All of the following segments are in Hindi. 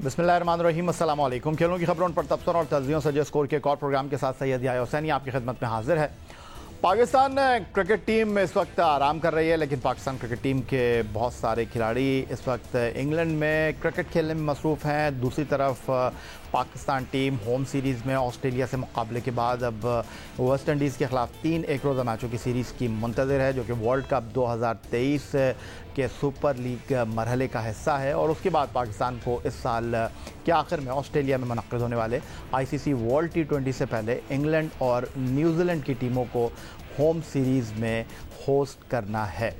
बिस्मिल्लाहिर्रहमानिर्रहीम, अस्सलाम वालेकुम। खेलों की खबरों पर तबसर और तज्जियों से स्कोर के एक और प्रोग्राम के साथ सैयद याह्या हुसैनी आपकी खिदमत में हाजिर है। पाकिस्तान क्रिकेट टीम इस वक्त आराम कर रही है, लेकिन पाकिस्तान क्रिकेट टीम के बहुत सारे खिलाड़ी इस वक्त इंग्लैंड में क्रिकेट खेलने में मसरूफ़ हैं। दूसरी तरफ पाकिस्तान टीम होम सीरीज़ में ऑस्ट्रेलिया से मुकाबले के बाद अब वेस्ट इंडीज़ के ख़िलाफ़ 3 एक रोज़ा मैचों की सीरीज़ की मुंतज़िर है, जो कि वर्ल्ड कप 2023 के सुपर लीग मरहले का हिस्सा है। और उसके बाद पाकिस्तान को इस साल के आखिर में ऑस्ट्रेलिया में मुनक़्क़िद होने वाले ICC वर्ल्ड T20 से पहले इंग्लैंड और न्यूजीलैंड की टीमों को होम सीरीज़ में होस्ट करना है।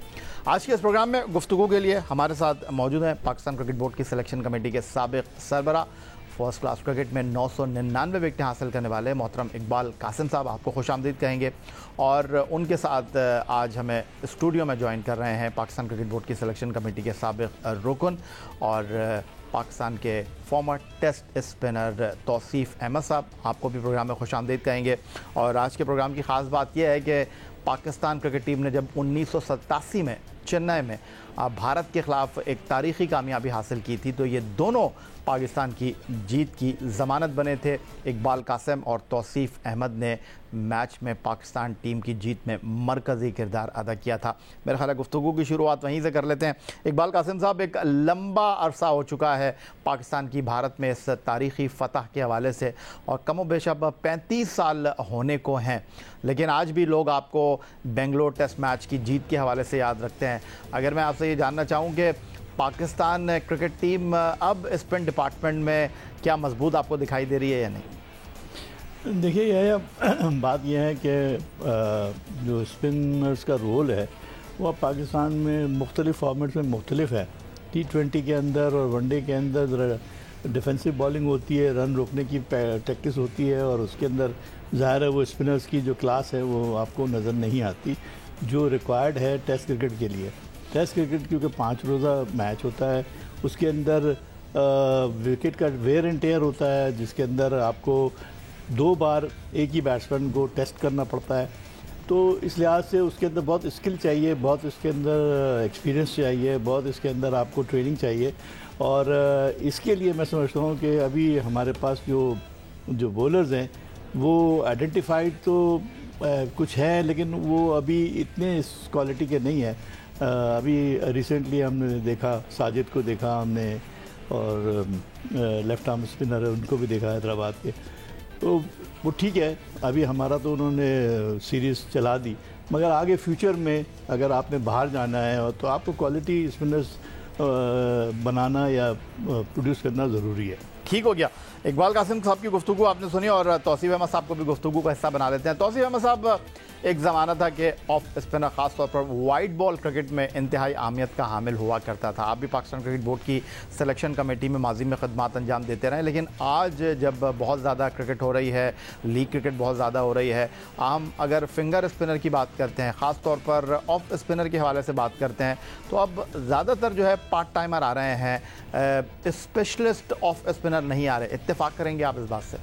आज के इस प्रोग्राम में गुफ्तगू के लिए हमारे साथ मौजूद हैं पाकिस्तान क्रिकेट बोर्ड की सिलेक्शन कमेटी के साबिक़ सरबरा, फर्स्ट क्लास क्रिकेट में 999 विकेटें हासिल करने वाले मोहतरम इकबाल कासिम साहब, आपको खुशामदीद कहेंगे। और उनके साथ आज हमें स्टूडियो में ज्वाइन कर रहे हैं पाकिस्तान क्रिकेट बोर्ड की सिलेक्शन कमेटी के साबिक़ रुकन और पाकिस्तान के former test spinner Tauseef Ahmed साहब, आपको भी प्रोग्राम में खुशामदीद कहेंगे। और आज के प्रोग्राम की ख़ास बात यह है कि पाकिस्तान क्रिकेट टीम ने जब 1987 में चेन्नई में भारत के ख़िलाफ़ एक तारीख़ी कामयाबी हासिल की थी, तो ये दोनों पाकिस्तान की जीत की ज़मानत बने थे। इकबाल कासिम और तौसीफ़ अहमद ने मैच में पाकिस्तान टीम की जीत में मरकज़ी किरदार अदा किया था। मेरा ख़्याल है गुफ्तगू की शुरुआत वहीं से कर लेते हैं। इकबाल कासिम साहब, एक लंबा अरसा हो चुका है पाकिस्तान की भारत में इस तारीख़ी फ़तह के हवाले से, और कमोबेश अब 35 साल होने को हैं, लेकिन आज भी लोग आपको बेंगलोर टेस्ट मैच की जीत के हवाले से याद रखते हैं। अगर मैं आपसे ये जानना चाहूँ कि पाकिस्तान क्रिकेट टीम अब स्पिन डिपार्टमेंट में क्या मजबूत आपको दिखाई दे रही है या नहीं? देखिए, यह बात यह है कि जो स्पिनर्स का रोल है वो अब पाकिस्तान में मुख्तलिफ़ फॉर्मेट्स में मुख्तलिफ है। T20 के अंदर और वनडे के अंदर डिफेंसिव बॉलिंग होती है, रन रोकने की प्रैक्टिस होती है, और उसके अंदर ज़ाहिर है वो स्पिनर्स की जो क्लास है वो आपको नज़र नहीं आती जो रिक्वायर्ड है टेस्ट क्रिकेट के लिए। टेस्ट क्रिकेट क्योंकि 5 रोज़ा मैच होता है, उसके अंदर विकेट का वेयर एंड टेयर होता है, जिसके अंदर आपको 2 बार एक ही बैट्समैन को टेस्ट करना पड़ता है। तो इस लिहाज से उसके अंदर बहुत स्किल चाहिए, बहुत इसके अंदर एक्सपीरियंस चाहिए, बहुत इसके अंदर आपको ट्रेनिंग चाहिए। और इसके लिए मैं समझता हूँ कि अभी हमारे पास जो बॉलर्स हैं वो आइडेंटिफाइड तो कुछ हैं, लेकिन वो अभी इतने इस क्वालिटी के नहीं है। अभी रिसेंटली हमने देखा, साजिद को देखा हमने, और लेफ्ट आर्म स्पिनर है उनको भी देखा हैदराबाद के, तो वो ठीक है। अभी हमारा तो उन्होंने सीरीज़ चला दी, मगर आगे फ्यूचर में अगर आपने बाहर जाना है तो आपको क्वालिटी स्पिनर्स बनाना या प्रोड्यूस करना ज़रूरी है। ठीक हो गया। इकबाल कासिम साहब की गुफ्तगू आपने सुनी, और तौसीफ़ अहमद साहब को भी गुफ्तगू का हिस्सा बना लेते हैं। तौसीफ़ अहमद साहब, एक ज़माना था कि ऑफ स्पिनर ख़ास तौर पर वाइट बॉल क्रिकेट में इंतहाई अहमियत का हामिल हुआ करता था। आप भी पाकिस्तान क्रिकेट बोर्ड की सिलेक्शन कमेटी में माजी में खदमात अंजाम देते रहे, लेकिन आज जब बहुत ज़्यादा क्रिकेट हो रही है, लीग क्रिकेट बहुत ज़्यादा हो रही है, हम अगर फिंगर स्पिनर की बात करते हैं, ख़ास तौर पर ऑफ स्पिनर के हवाले से बात करते हैं, तो अब ज़्यादातर जो है पार्ट टाइमर आ रहे हैं, स्पेशलिस्ट ऑफ स्पिनर नहीं आ रहे। इत्तेफाक करेंगे आप इस बात से?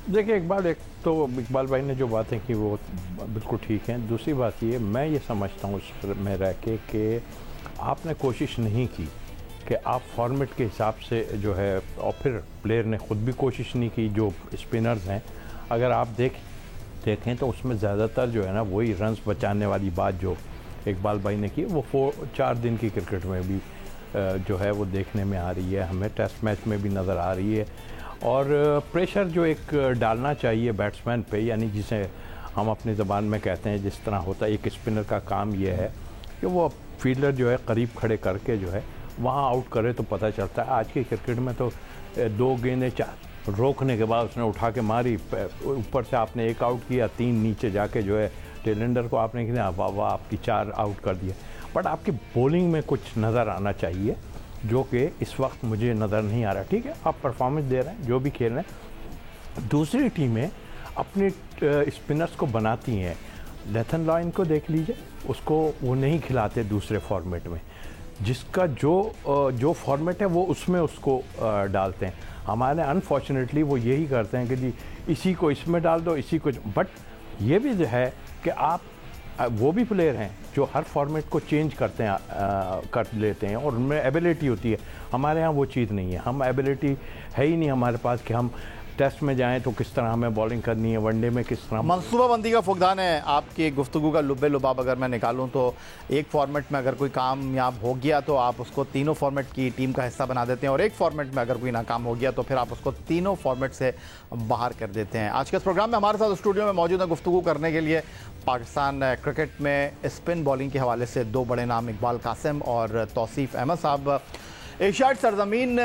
देखिए इकबाल, एक तो इकबाल भाई ने जो बातें की वो बिल्कुल ठीक हैं। दूसरी बात ये, मैं ये समझता हूँ उसमें रह के कि आपने कोशिश नहीं की कि आप फॉर्मेट के हिसाब से जो है, और फिर प्लेयर ने ख़ुद भी कोशिश नहीं की। जो स्पिनर्स हैं, अगर आप देखें तो उसमें ज़्यादातर जो है ना वही रन्स बचाने वाली बात जो इकबाल भाई ने की, वो 4 दिन की क्रिकेट में भी जो है वो देखने में आ रही है, हमें टेस्ट मैच में भी नज़र आ रही है। और प्रेशर जो एक डालना चाहिए बैट्समैन पे, यानी जिसे हम अपनी ज़बान में कहते हैं, जिस तरह होता है एक स्पिनर का काम ये है कि वो फील्डर जो है करीब खड़े करके जो है वहाँ आउट करे, तो पता चलता है। आज की क्रिकेट में तो 2 गेंदें 4 रोकने के बाद उसने उठा के मारी, ऊपर से आपने 1 आउट किया, 3 नीचे जाके जो है टेलेंडर को आपने किया, वाह वाह आपकी 4 आउट कर दिया। बट आपकी बॉलिंग में कुछ नज़र आना चाहिए, जो कि इस वक्त मुझे नज़र नहीं आ रहा। ठीक है, आप परफॉर्मेंस दे रहे हैं, जो भी खेल रहे हैं, दूसरी टीमें अपने स्पिनर्स को बनाती हैं। लेथन लॉयन को देख लीजिए, उसको वो नहीं खिलाते दूसरे फॉर्मेट में, जिसका जो फॉर्मेट है वो उसमें उसको डालते हैं। हमारे अनफॉर्चुनेटली वो यही करते हैं कि जी इसी को इसमें डाल दो, इसी को। बट ये भी जो है कि आप वो भी प्लेयर हैं जो हर फॉर्मेट को चेंज करते हैं, कर लेते हैं और उनमें एबिलिटी होती है। हमारे यहाँ वो चीज़ नहीं है, हम एबिलिटी है ही नहीं हमारे पास कि हम टेस्ट में जाएं तो किस तरह हमें बॉलिंग करनी है, वनडे में किस तरह। मनसूबाबंदी का फुकदान है आपकी गुफ्तगू का लुब्बे लुबाब अगर मैं निकालूं तो एक फॉर्मेट में अगर कोई कामयाब हो गया तो आप उसको तीनों फॉर्मेट की टीम का हिस्सा बना देते हैं, और एक फॉर्मेट में अगर कोई नाकाम हो गया तो फिर आप उसको तीनों फॉर्मेट से बाहर कर देते हैं। आज के इस प्रोग्राम में हमारे साथ स्टूडियो में मौजूद है गुफ्तगू करने के लिए पाकिस्तान क्रिकेट में स्पिन बॉलिंग के हवाले से दो बड़े नाम, इकबाल कासिम और तौसीफ अहमद साहब। एशियाई सरजमीन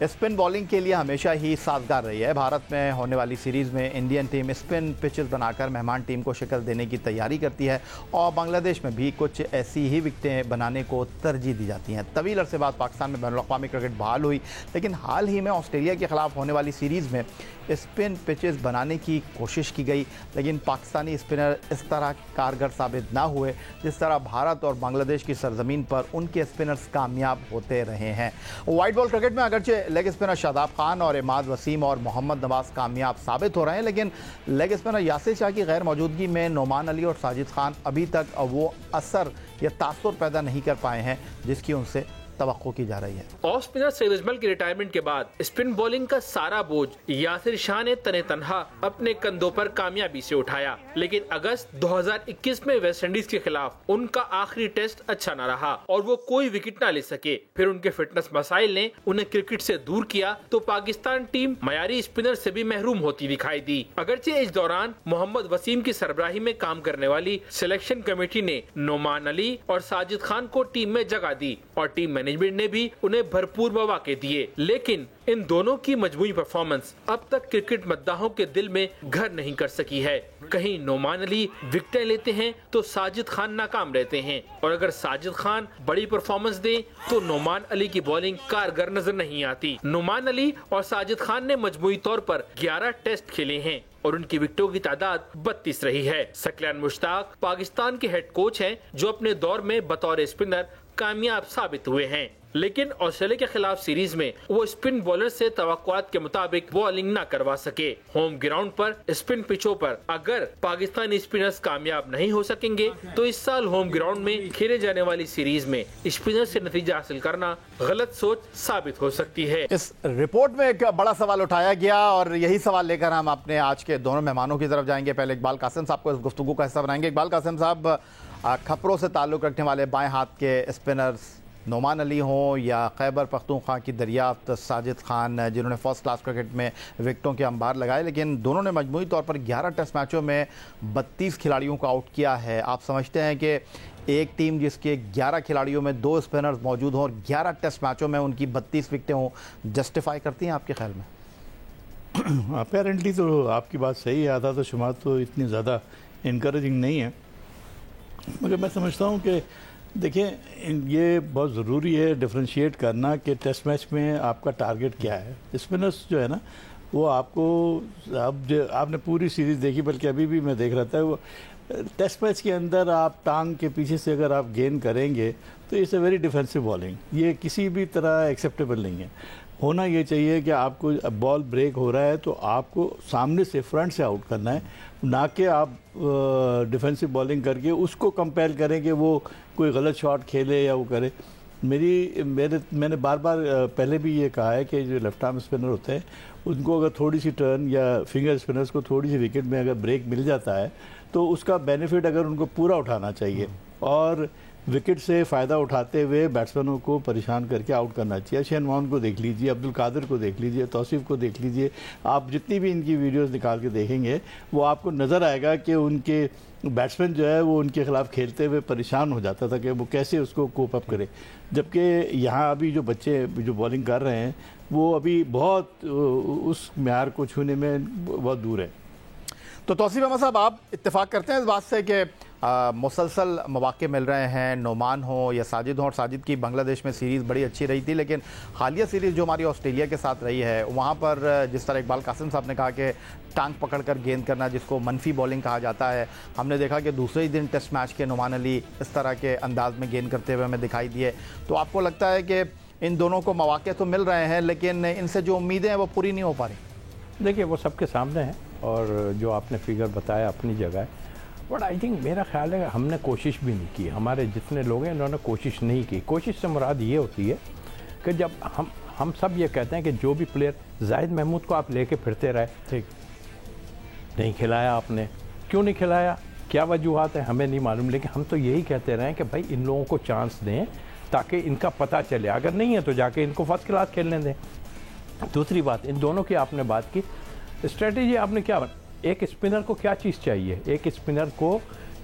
स्पिन बॉलिंग के लिए हमेशा ही साजगार रही है। भारत में होने वाली सीरीज़ में इंडियन टीम स्पिन पिचेस बनाकर मेहमान टीम को शिकस्त देने की तैयारी करती है और बांग्लादेश में भी कुछ ऐसी ही विकेटें बनाने को तरजीह दी जाती हैं। तवील अरसे बाद पाकिस्तान में बैनुल-अक़वामी क्रिकेट बहाल हुई, लेकिन हाल ही में ऑस्ट्रेलिया के खिलाफ होने वाली सीरीज़ में स्पिन पिचेस बनाने की कोशिश की गई, लेकिन पाकिस्तानी स्पिनर इस तरह कारगर साबित ना हुए जिस तरह भारत और बांग्लादेश की सरजमीन पर उनके स्पिनर्स कामयाब होते रहे हैं। वाइट बॉल क्रिकेट में अगरचे लेग स्पिनर शादाब खान और इमाद वसीम और मोहम्मद नवाज कामयाब साबित हो रहे हैं, लेकिन लेग स्पिनर यासिर शाह की गैर मौजूदगी में नोमान अली और साजिद खान अभी तक वो असर या तासुर पैदा नहीं कर पाए हैं जिसकी उनसे तवक्को की जा रही है। ऑफ स्पिनर सईद अजमल की रिटायरमेंट के बाद स्पिन बॉलिंग का सारा बोझ यासिर शाह ने तने तनहा अपने कंधों पर कामयाबी से उठाया, लेकिन अगस्त 2021 में वेस्ट इंडीज के खिलाफ उनका आखिरी टेस्ट अच्छा न रहा और वो कोई विकेट न ले सके। फिर उनके फिटनेस मसाइल ने उन्हें क्रिकेट से दूर किया तो पाकिस्तान टीम मयारी स्पिनर से भी महरूम होती दिखाई दी। अगरचे इस दौरान मोहम्मद वसीम की सरबराही में काम करने वाली सिलेक्शन कमेटी ने नोमान अली और साजिद खान को टीम में जगह दी और टीम मैनेजमेंट ने भी उन्हें भरपूर मौके दिए, लेकिन इन दोनों की मजमूई परफॉर्मेंस अब तक क्रिकेट मद्दाहों के दिल में घर नहीं कर सकी है। कहीं नोमान अली विकेटें लेते हैं तो साजिद खान नाकाम रहते हैं, और अगर साजिद खान बड़ी परफॉर्मेंस दे तो नोमान अली की बॉलिंग कारगर नजर नहीं आती। नोमान अली और साजिद खान ने मजमूई तौर पर 11 टेस्ट खेले हैं और उनकी विकेटों की तादाद 32 रही है। सकलान मुश्ताक पाकिस्तान के हेड कोच हैं जो अपने दौर में बतौर स्पिनर कामयाब साबित हुए हैं, लेकिन ऑस्ट्रेलिया के खिलाफ सीरीज में वो स्पिन बॉलर से तवक्कुआत के मुताबिक बॉलिंग न करवा सके। होम ग्राउंड पर स्पिन पिचों पर अगर पाकिस्तानी स्पिनर्स कामयाब नहीं हो सकेंगे तो इस साल होम ग्राउंड में खेले जाने वाली सीरीज में स्पिनर से नतीजा हासिल करना गलत सोच साबित हो सकती है। इस रिपोर्ट में एक बड़ा सवाल उठाया गया और यही सवाल लेकर हम अपने आज के दोनों मेहमानों की तरफ जाएंगे। पहले इकबाल कासिम साहब को इस गुफ्तगू का हिस्सा बनाएंगे। इकबाल कासिम साहब, खपरों से ताल्लुक़ रखने वाले बाएं हाथ के स्पिनर्स नोमान अली हों या खैबर पख्तूनख्वा की दरियाफ्त साजिद खान जिन्होंने फर्स्ट क्लास क्रिकेट में विकेटों के अंबार लगाए, लेकिन दोनों ने मजमूई तौर पर 11 टेस्ट मैचों में 32 खिलाड़ियों को आउट किया है। आप समझते हैं कि एक टीम जिसके 11 खिलाड़ियों में 2 स्पिनर्स मौजूद हों और 11 टेस्ट मैचों में उनकी 32 विकेटें हों, जस्टिफाई करती हैं आपके ख्याल में? अपेरेंटली तो आपकी बात सही है, आधा तो शुमार तो इतनी ज़्यादा इनकरेजिंग नहीं है, मगर मैं समझता हूँ कि देखिए ये बहुत ज़रूरी है डिफ्रेंशिएट करना कि टेस्ट मैच में आपका टारगेट क्या है। स्पिनर्स जो है ना वो आपको आपने पूरी सीरीज़ देखी, बल्कि अभी भी मैं देख रहा था, वो टेस्ट मैच के अंदर आप टांग के पीछे से अगर आप गेंद करेंगे तो it's a very defensive bowling, ये किसी भी तरह एक्सेप्टेबल नहीं है। होना ये चाहिए कि आपको बॉल ब्रेक हो रहा है तो आपको सामने से फ्रंट से आउट करना है, ना कि आप डिफेंसिव बॉलिंग करके उसको कंपेल करें कि वो कोई गलत शॉट खेले या वो करे। मैंने बार बार पहले भी ये कहा है कि जो लेफ्ट आर्म स्पिनर होते हैं उनको अगर थोड़ी सी टर्न या फिंगर स्पिनर्स को थोड़ी सी विकेट में अगर ब्रेक मिल जाता है तो उसका बेनिफिट अगर उनको पूरा उठाना चाहिए और विकेट से फ़ायदा उठाते हुए बैट्समैनों को परेशान करके आउट करना चाहिए। शेन वॉर्न को देख लीजिए, अब्दुल कादिर को देख लीजिए, तौसीफ को देख लीजिए, आप जितनी भी इनकी वीडियोस निकाल के देखेंगे वो आपको नज़र आएगा कि उनके बैट्समैन जो है वो उनके खिलाफ खेलते हुए परेशान हो जाता था कि वो कैसे उसको कोप अप करे, जबकि यहाँ अभी जो बच्चे जो बॉलिंग कर रहे हैं वो अभी बहुत उस म्यार को छूने में बहुत दूर है। तो तौसीफ अहमद साहब, आप इत्तेफाक करते हैं इस बात से कि मुसलसल मौके मिल रहे हैं, नोमान हो या साजिद हो, और साजिद की बांग्लादेश में सीरीज़ बड़ी अच्छी रही थी, लेकिन हालिया सीरीज़ जो हमारी ऑस्ट्रेलिया के साथ रही है वहाँ पर जिस तरह इकबाल कासिम साहब ने कहा कि टांग पकड़कर गेंद करना जिसको मनफी बॉलिंग कहा जाता है, हमने देखा कि दूसरे ही दिन टेस्ट मैच के नोमान अली इस तरह के अंदाज में गेंद करते हुए हमें दिखाई दिए। तो आपको लगता है कि इन दोनों को मौके तो मिल रहे हैं लेकिन इनसे जो उम्मीदें हैं वो पूरी नहीं हो पा रही? देखिए वो सबके सामने है और जो आपने फिगर बताया अपनी जगह है, बट आई थिंक मेरा ख्याल है हमने कोशिश भी नहीं की, हमारे जितने लोग हैं उन्होंने कोशिश नहीं की। कोशिश से मुराद ये होती है कि जब हम सब ये कहते हैं कि जो भी प्लेयर, जाहिद महमूद को आप लेके फिरते रहे, ठीक, नहीं खिलाया आपने, क्यों नहीं खिलाया, क्या वजूहत है हमें नहीं मालूम, लेकिन हम तो यही कहते रहे कि भाई इन लोगों को चांस दें ताकि इनका पता चले, अगर नहीं है तो जाके इनको फर्स्ट क्लास खेलने दें। दूसरी बात, इन दोनों की आपने बात की, स्ट्रेटेजी आपने क्या, एक स्पिनर को क्या चीज़ चाहिए, एक स्पिनर को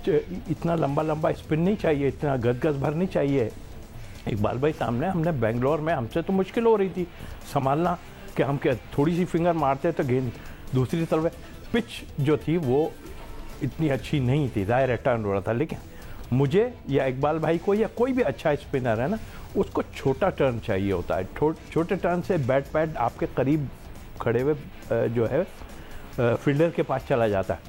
इतना लंबा लंबा स्पिन नहीं चाहिए, इतना गज भर नहीं चाहिए। इकबाल भाई सामने हमने बेंगलोर में, हमसे तो मुश्किल हो रही थी संभालना कि हम क्या थोड़ी सी फिंगर मारते तो गेंद दूसरी तरफ, पिच जो थी वो इतनी अच्छी नहीं थी, ज़ाहिर है टर्न हो रहा था, लेकिन मुझे या इकबाल भाई को या कोई भी अच्छा स्पिनर है ना, उसको छोटा टर्न चाहिए होता है। छोटे टर्न से बैट पैड आपके करीब खड़े हुए जो है फील्डर के पास चला जाता है।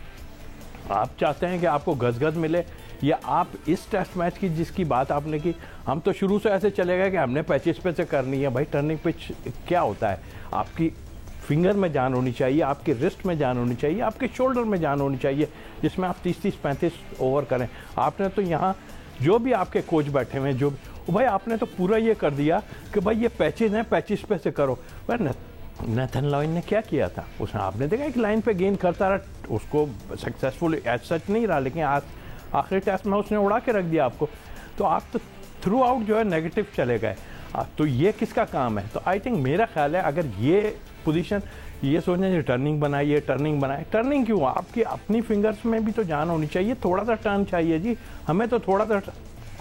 आप चाहते हैं कि आपको गज मिले, या आप इस टेस्ट मैच की जिसकी बात आपने की, हम तो शुरू से ऐसे चले गए कि हमने पैचेस पे से करनी है। भाई टर्निंग पिच क्या होता है, आपकी फिंगर में जान होनी चाहिए, आपके रिस्ट में जान होनी चाहिए, आपके शोल्डर में जान होनी चाहिए, जिसमें आप 30-35 ओवर करें। आपने तो यहाँ जो भी आपके कोच बैठे हुए हैं, जो भाई आपने तो पूरा ये कर दिया कि भाई ये पैचेस हैं, पैचेस पे से करो। भाई नेथन लॉयन ने क्या किया था, उसने आपने देखा एक लाइन पे गेंद करता रहा, उसको सक्सेसफुल एज सच नहीं रहा, लेकिन आज आखिरी टेस्ट में उसने उड़ा के रख दिया आपको। तो आप तो थ्रू आउट जो है नेगेटिव चले गए। तो ये किसका काम है? तो आई थिंक मेरा ख्याल है अगर ये पोजीशन ये सोचने टर्निंग बनाइए, टर्निंग बनाए, टर्निंग क्यों, आपकी अपनी फिंगर्स में भी तो जान होनी चाहिए, थोड़ा सा टर्न चाहिए जी, हमें तो थोड़ा सा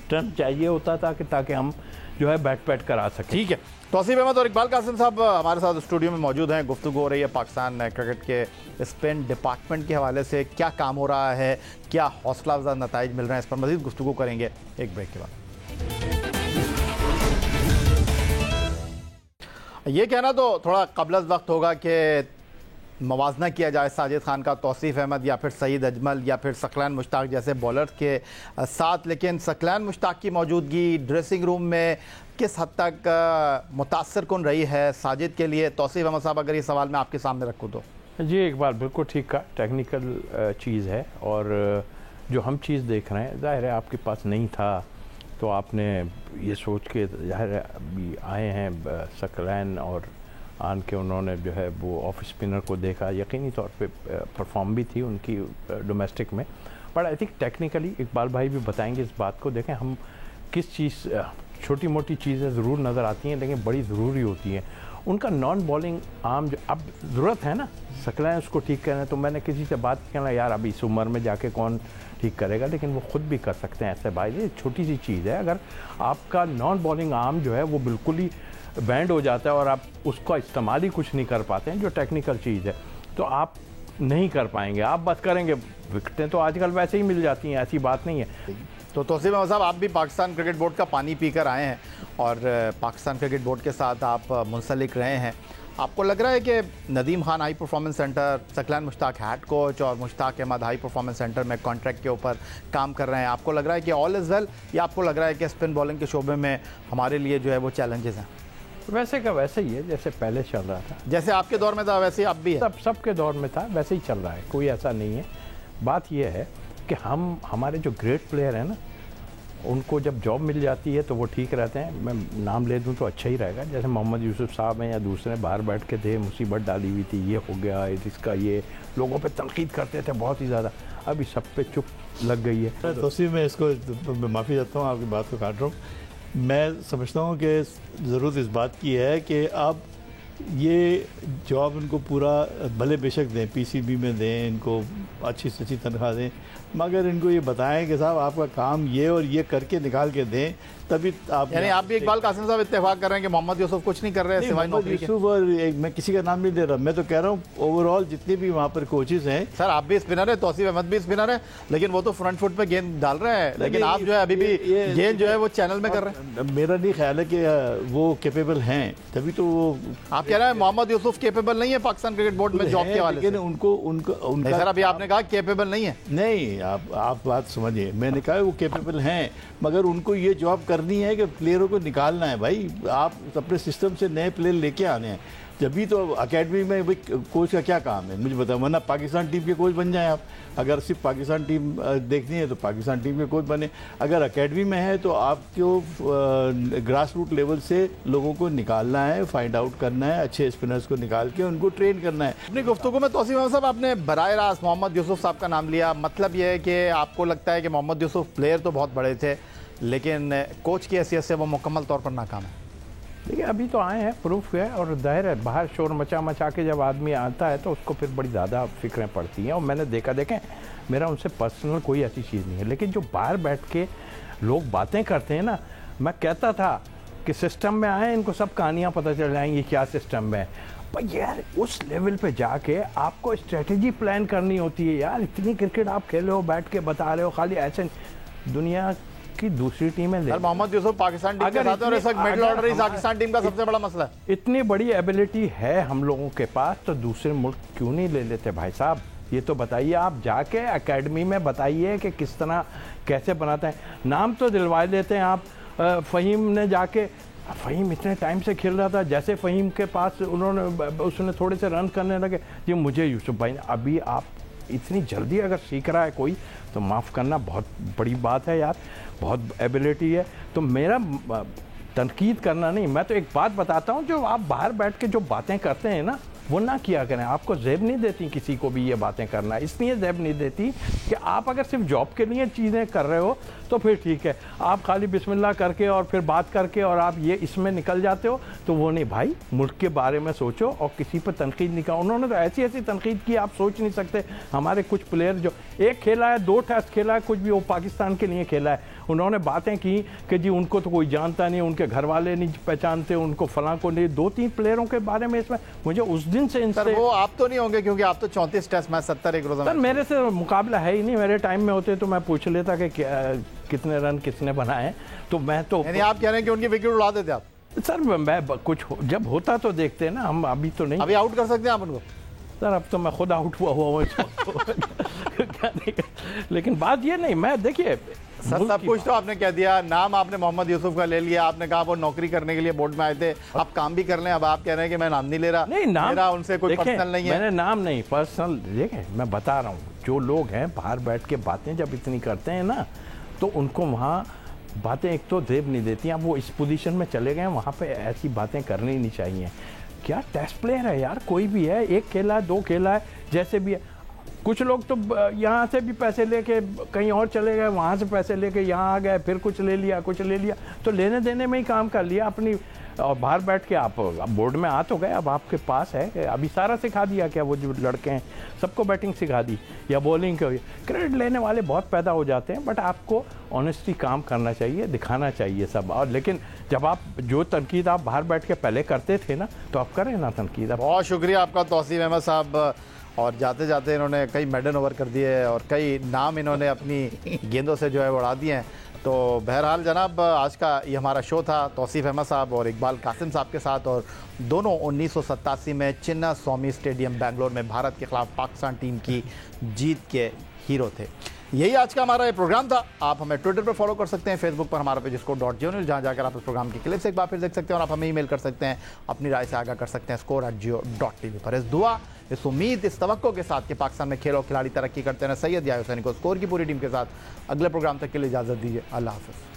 टर्न चाहिए होता था कि ताकि हम जो है बैट पैट करा सकें। ठीक है, तौसीफ अहमद और इकबाल कासिम साहब हमारे साथ स्टूडियो में मौजूद हैं। गुफ्तगू हो रही है पाकिस्तान क्रिकेट के स्पिन डिपार्टमेंट के हवाले से, क्या काम हो रहा है, क्या हौसला अफजा नताइज मिल रहे हैं, इस पर मजीद गुफ्तगू करेंगे एक ब्रेक के बाद। ये कहना तो थोड़ा क़ब्ल वक्त होगा कि मवाजना किया जाए साजिद खान का तौसीफ अहमद या फिर सईद अजमल या फिर सकलैन मुश्ताक जैसे बॉलर के साथ, लेकिन सकलैन मुश्ताक की मौजूदगी ड्रेसिंग रूम में किस हद तक मुतासर कुन रही है साजिद के लिए? तौसीफ अहमद साहब, अगर ये सवाल मैं आपके सामने रखूँ तो। जी इकबाल, बिल्कुल ठीक का टेक्निकल चीज़ है, और जो हम चीज़ देख रहे हैं ज़ाहिर है आपके पास नहीं था, तो आपने ये सोच के ज़ाहिर है अभी आए हैं सकलैन, और आन के उन्होंने जो है वो ऑफ स्पिनर को देखा, यकीनी तौर पे परफॉर्म भी थी उनकी डोमेस्टिक में, but I think technically Iqbal भाई भी बताएंगे इस बात को। देखें हम किस चीज़, छोटी मोटी चीज़ें ज़रूर नज़र आती हैं लेकिन बड़ी ज़रूरी होती हैं। उनका नॉन बॉलिंग आर्म जो अब ज़रूरत है ना, सकलैन उसको ठीक करना है, तो मैंने किसी से बात करना यार अभी इस उम्र में जाके कौन ठीक करेगा, लेकिन वो ख़ुद भी कर सकते हैं ऐसे भाई, ये छोटी सी चीज़ है। अगर आपका नॉन बॉलिंग आर्म जो है वो बिल्कुल ही बैंड हो जाता है और आप उसका इस्तेमाल ही कुछ नहीं कर पाते हैं, जो टेक्निकल चीज़ है, तो आप नहीं कर पाएंगे। आप बस करेंगे, विकेटें तो आजकल वैसे ही मिल जाती हैं, ऐसी बात नहीं है। तो तौसीफ अहमद साहब, आप भी पाकिस्तान क्रिकेट बोर्ड का पानी पीकर आए हैं और पाकिस्तान क्रिकेट बोर्ड के साथ आप मुंसलिक रहे हैं, आपको लग रहा है कि Nadeem Khan high performance centre, Saqlain Mushtaq head coach और Mushtaq Ahmed high performance centre में कॉन्ट्रैक्ट के ऊपर काम कर रहे हैं, आपको लग रहा है कि ऑल इज़ वेल, या आपको लग रहा है कि स्पिन बॉलिंग के शोबे में हमारे लिए जो है वो चैलेंजेस हैं? वैसे का वैसे ही है जैसे पहले चल रहा था, जैसे आपके दौर में था वैसे ही अब भी है, सबके दौर में था वैसे ही चल रहा है, कोई ऐसा नहीं है। बात यह है कि हमारे जो ग्रेट प्लेयर हैं ना, उनको जब जॉब मिल जाती है तो वो ठीक रहते हैं। मैं नाम ले दूं तो अच्छा ही रहेगा, जैसे मोहम्मद यूसुफ साहब हैं या दूसरे बाहर बैठ के थे, मुसीबत डाली हुई थी, ये हो गया इसका, ये लोगों पे तनकीद करते थे बहुत ही ज़्यादा, अभी सब पे चुप लग गई है। तौसीफ मैं इसको माफ़ी चाहता हूँ, आपकी बात को काट रहा हूँ। मैं समझता हूँ कि ज़रूरत इस बात की है कि आप ये जॉब इनको पूरा भले बेशक दें, पीसीबी में दें, इनको अच्छी से अच्छी तनख्वाह दें, मगर इनको ये बताएं कि साहब आपका काम ये और ये करके निकाल के दें, तभी आप, यानी आप भी इकबाल कासिम साहब इत्तेफाक कर रहे हैं कि मोहम्मद यूसुफ कुछ नहीं कर रहे हैं सिवाय नौकरी के? यूसुफ और मैं किसी का नाम नहीं दे रहा, मैं तो कह रहा हूँ ओवरऑल जितने भी वहाँ पर कोचेज हैं। सर आप भी स्पिनर है, तौसीफ अहमद भी स्पिनर है, लेकिन वो तो फ्रंट फुट पे गेंद डाल रहे हैं, लेकिन आप जो है अभी भी गेंद जो है वो चैनल में कर रहे हैं। मेरा नहीं ख्याल है कि वो कैपेबल हैं, तभी तो वो आप कह रहे हैं मोहम्मद यूसुफ कैपेबल नहीं है पाकिस्तान क्रिकेट बोर्ड में जॉब के वाले, लेकिन उनको सर अभी आपने कहा कैपेबल नहीं है। नहीं, आप बात समझिए, मैंने कहा वो कैपेबल हैं, मगर उनको ये जॉब करनी है कि प्लेयरों को निकालना है। भाई आप अपने सिस्टम से नए प्लेयर लेके आने हैं, जब भी तो अकेडमी में भाई कोच का क्या काम है मुझे बताओ, वरना पाकिस्तान टीम के कोच बन जाएं आप। अगर सिर्फ पाकिस्तान टीम देखनी है तो पाकिस्तान टीम के कोच बने। अगर अकेडमी में है तो आपको ग्रास रूट लेवल से लोगों को निकालना है, फाइंड आउट करना है, अच्छे स्पिनर्स को निकाल के उनको ट्रेन करना है। अपनी गुफ्तगू में तौसीफ अहमद साहब आपने बराह रास्त मोहम्मद यूसुफ साहब का नाम लिया, मतलब यह है कि आपको लगता है कि मोहम्मद यूसुफ प्लेयर तो बहुत बड़े थे लेकिन कोच की हैसियत से वो मुकम्मल तौर पर नाकाम है? देखिए अभी तो आए हैं, प्रूफ है, और जाहिर है बाहर शोर मचा के जब आदमी आता है तो उसको फिर बड़ी ज़्यादा फिक्रें पड़ती हैं। और मैंने देखें मेरा उनसे पर्सनल कोई ऐसी चीज़ नहीं है, लेकिन जो बाहर बैठ के लोग बातें करते हैं ना, मैं कहता था कि सिस्टम में आए इनको सब कहानियाँ पता चल जाएंगी क्या सिस्टम में है। पर यार उस लेवल पे जाके आपको स्ट्रेटेजी प्लान करनी होती है यार। इतनी क्रिकेट आप खेले हो, बैठ के बता रहे हो, खाली ऐसे दुनिया की दूसरी टीमें ले। मोहम्मद यूसुफ पाकिस्तान टीम के साथ और इस वक्त मिडिल ऑर्डर ही पाकिस्तान टीम का सबसे बड़ा मसला है। इतनी बड़ी एबिलिटी है हम लोगों के पास तो दूसरे मुल्क क्यों नहीं ले लेते भाई साहब? ये तो बताइए, आप जाके एकेडमी में बताइए कि किस तरह कैसे बनाते हैं। नाम तो दिलवा लेते हैं आप। फ़हीम ने जाके, फ़हीम इतने टाइम से खेल रहा था, जैसे फ़हीम के पास उसने थोड़े से रन करने लगे जी मुझे यूसुफ भाई। अभी आप इतनी जल्दी अगर सीख रहा है कोई तो माफ़ करना बहुत बड़ी बात है यार, बहुत एबिलिटी है। तो मेरा तनकीद करना नहीं, मैं तो एक बात बताता हूँ, जो आप बाहर बैठ के जो बातें करते हैं ना वो ना किया करें। आपको ज़ेब नहीं देती किसी को भी ये बातें करना, इसलिए ज़ेब नहीं देती कि आप अगर सिर्फ जॉब के लिए चीज़ें कर रहे हो तो फिर ठीक है। आप खाली बिस्मिल्लाह करके और फिर बात करके और आप ये इसमें निकल जाते हो तो वो नहीं भाई। मुल्क के बारे में सोचो और किसी पर तनकीद नहीं करो। उन्होंने तो ऐसी ऐसी तनकीद की आप सोच नहीं सकते। हमारे कुछ प्लेयर जो एक खेला है, 2 टेस्ट खेला है, कुछ भी वो पाकिस्तान के लिए खेला है, उन्होंने बातें की कि जी उनको तो कोई जानता नहीं, उनके घर वाले नहीं पहचानते, उनको फलां को नहीं। 2-3 प्लेयरों के बारे में इसमें मुझे उस दिन से इनसे। वो आप तो नहीं होंगे क्योंकि आप तो 34 टेस्ट मैच 70 एक रोजा। सर मेरे से मुकाबला है ही नहीं। मेरे टाइम में होते तो मैं पूछ लेता कि कितने रन किसने बनाए। तो मैं तो यानी आप कह रहे हैं कि उनकी विकेट उड़ा देते आप? सर मैं कुछ जब होता तो देखते हैं ना, हम अभी तो नहीं। अभी आउट कर सकते हैं आप उनको? सर अब तो मैं खुद आउट हुआ हूँ लेकिन बात ये नहीं, मैं देखिए सर सब कुछ तो आपने कह दिया। नाम आपने मोहम्मद यूसुफ का ले लिया, आपने कहा वो नौकरी करने के लिए बोर्ड में आए थे, आप काम भी कर लें। अब आप कह रहे हैं कि मैं नाम नहीं ले रहा। नहीं, नाम मेरा उनसे कोई पर्सनल नहीं है। मैंने नाम नहीं, पर्सनल देखे मैं बता रहा हूँ। जो लोग हैं बाहर बैठ के बातें जब इतनी करते हैं ना तो उनको वहाँ बातें एक तो देब नहीं देती। अब वो इस पोजीशन में चले गए, वहाँ पे ऐसी बातें करनी नहीं चाहिए। क्या टेस्ट प्लेयर है यार, कोई भी है, 1 खेला है 2 खेला है, जैसे भी है। कुछ लोग तो यहाँ से भी पैसे लेके कहीं और चले गए, वहाँ से पैसे लेके यहाँ आ गए, फिर कुछ ले लिया, तो लेने देने में ही काम कर लिया अपनी। और बाहर बैठ के आप बोर्ड में आ तो गए, अब आपके पास है, अभी सारा सिखा दिया क्या? वो जो लड़के हैं सबको बैटिंग सिखा दी या बॉलिंग। क्रेडिट लेने वाले बहुत पैदा हो जाते हैं, बट आपको ऑनेस्टली काम करना चाहिए, दिखाना चाहिए सब। और लेकिन जब आप जो तनकीद आप बाहर बैठ के पहले करते थे ना, तो आप करें ना तनकीद। बहुत शुक्रिया आपका तौसीफ अहमद साहब। और जाते जाते इन्होंने कई मेडल ओवर कर दिए और कई नाम इन्होंने अपनी गेंदों से जो है उड़ा दिए हैं। तो बहरहाल जनाब, आज का ये हमारा शो था तौसीफ अहमद साहब और इकबाल कासिम साहब के साथ, और दोनों 1987 में चिन्ना स्वामी स्टेडियम बेंगलोर में भारत के खिलाफ पाकिस्तान टीम की जीत के हीरो थे। यही आज का हमारा ये प्रोग्राम था। आप हमें ट्विटर पर फॉलो कर सकते हैं, फेसबुक पर हमारा पेज score.geo, जहाँ जाकर आप इस प्रोग्राम की क्लिप्स एक बार फिर देख सकते हैं, और आप हमें ईमेल कर सकते हैं, अपनी राय से आगाह कर सकते हैं score@geo.tv पर। इस दुआ, इस उम्मीद, इस तवक्को के साथ कि पाकिस्तान में खेल और खिलाड़ी तरक्की करते हैं, सैयद याहिया हुसैनी को स्कोर की पूरी टीम के साथ अगले प्रोग्राम तक के लिए इजाज़त दीजिए। अल्लाह हाफ़िज़।